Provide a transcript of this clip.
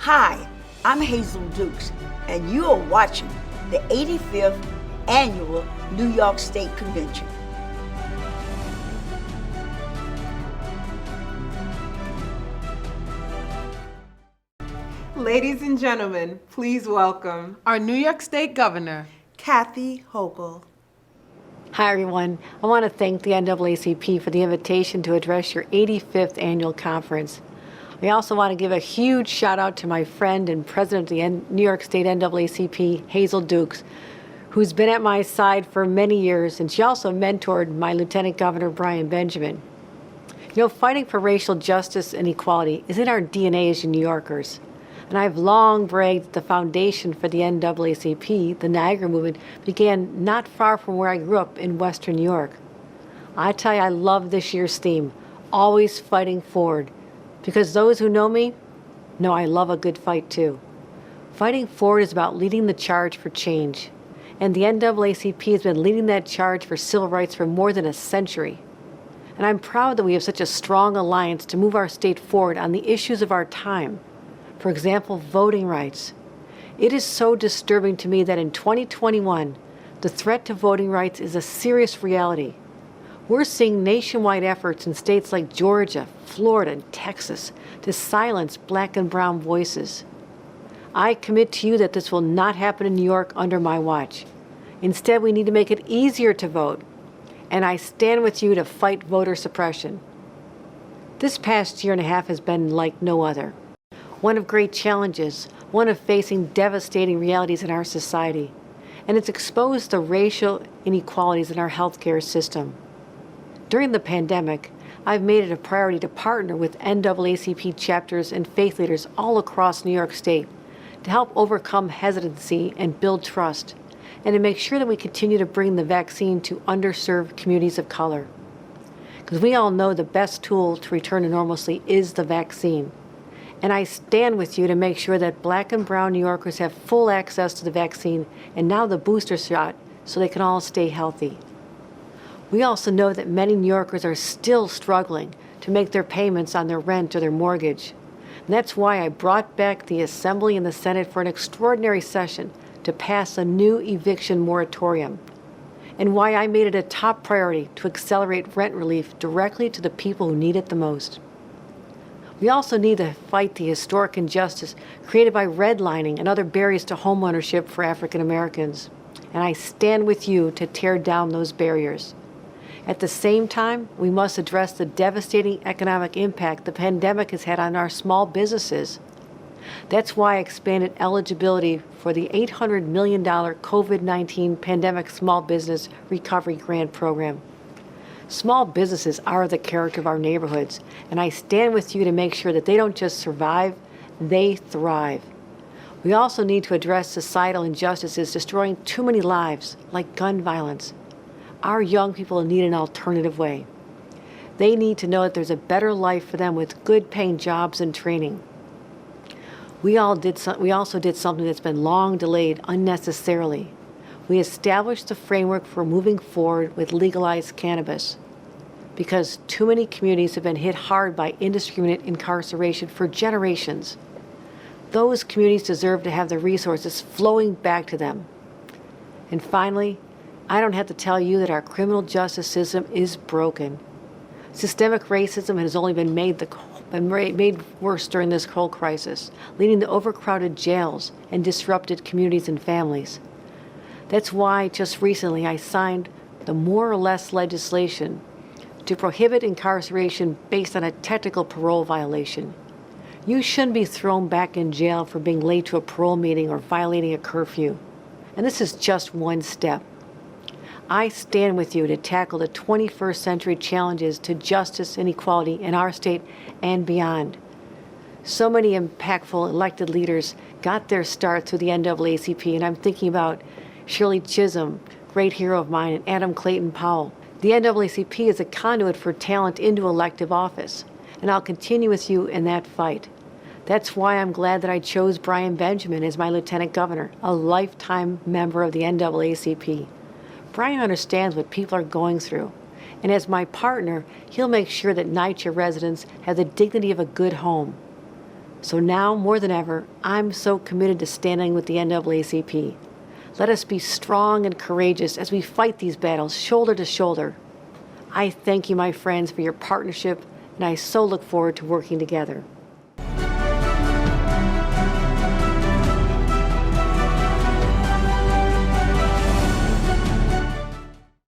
Hi, I'm Hazel Dukes, and you are watching the 85th Annual New York State Convention. Ladies and gentlemen, please welcome our New York State Governor, Kathy Hochul. Hi, everyone. I want to thank the NAACP for the invitation to address your 85th annual conference. I also want to give a huge shout out to my friend and president of the New York State NAACP, Hazel Dukes, who's been at my side for many years, and she also mentored my Lieutenant Governor, Brian Benjamin. You know, fighting for racial justice and equality is in our DNA as New Yorkers. And I've long bragged that the foundation for the NAACP, the Niagara movement, began not far from where I grew up in Western New York. I tell you, I love this year's theme, always fighting forward, because those who know me know I love a good fight too. Fighting forward is about leading the charge for change. And the NAACP has been leading that charge for civil rights for more than a century. And I'm proud that we have such a strong alliance to move our state forward on the issues of our time. For example, voting rights. It is so disturbing to me that in 2021, the threat to voting rights is a serious reality. We're seeing nationwide efforts in states like Georgia, Florida, and Texas to silence Black and brown voices. I commit to you that this will not happen in New York under my watch. Instead, we need to make it easier to vote. And I stand with you to fight voter suppression. This past year and a half has been like no other. One of great challenges, one of facing devastating realities in our society. And it's exposed the racial inequalities in our healthcare system. During the pandemic, I've made it a priority to partner with NAACP chapters and faith leaders all across New York State to help overcome hesitancy and build trust, and to make sure that we continue to bring the vaccine to underserved communities of color. Because we all know the best tool to return to normalcy is the vaccine. And I stand with you to make sure that Black and brown New Yorkers have full access to the vaccine and now the booster shot so they can all stay healthy. We also know that many New Yorkers are still struggling to make their payments on their rent or their mortgage. And that's why I brought back the Assembly and the Senate for an extraordinary session to pass a new eviction moratorium, and why I made it a top priority to accelerate rent relief directly to the people who need it the most. We also need to fight the historic injustice created by redlining and other barriers to homeownership for African Americans. And I stand with you to tear down those barriers. At the same time, we must address the devastating economic impact the pandemic has had on our small businesses. That's why I expanded eligibility for the $800 million COVID-19 Pandemic Small Business Recovery Grant Program. Small businesses are the character of our neighborhoods, and I stand with you to make sure that they don't just survive, they thrive. We also need to address societal injustices destroying too many lives, like gun violence. Our young people need an alternative way. They need to know that there's a better life for them with good paying jobs and training. We also did something that's been long delayed unnecessarily. We established the framework for moving forward with legalized cannabis, because too many communities have been hit hard by indiscriminate incarceration for generations. Those communities deserve to have the resources flowing back to them. And finally, I don't have to tell you that our criminal justice system is broken. Systemic racism has only been made worse during this whole crisis, leading to overcrowded jails and disrupted communities and families. That's why just recently I signed the more or less legislation to prohibit incarceration based on a technical parole violation. You shouldn't be thrown back in jail for being late to a parole meeting or violating a curfew. And this is just one step. I stand with you to tackle the 21st century challenges to justice and equality in our state and beyond. So many impactful elected leaders got their start through the NAACP, and I'm thinking about Shirley Chisholm, great hero of mine, and Adam Clayton Powell. The NAACP is a conduit for talent into elective office, and I'll continue with you in that fight. That's why I'm glad that I chose Brian Benjamin as my Lieutenant Governor, a lifetime member of the NAACP. Brian understands what people are going through, and as my partner, he'll make sure that NYCHA residents have the dignity of a good home. So now, more than ever, I'm so committed to standing with the NAACP. Let us be strong and courageous as we fight these battles shoulder to shoulder. I thank you, my friends, for your partnership, and I so look forward to working together.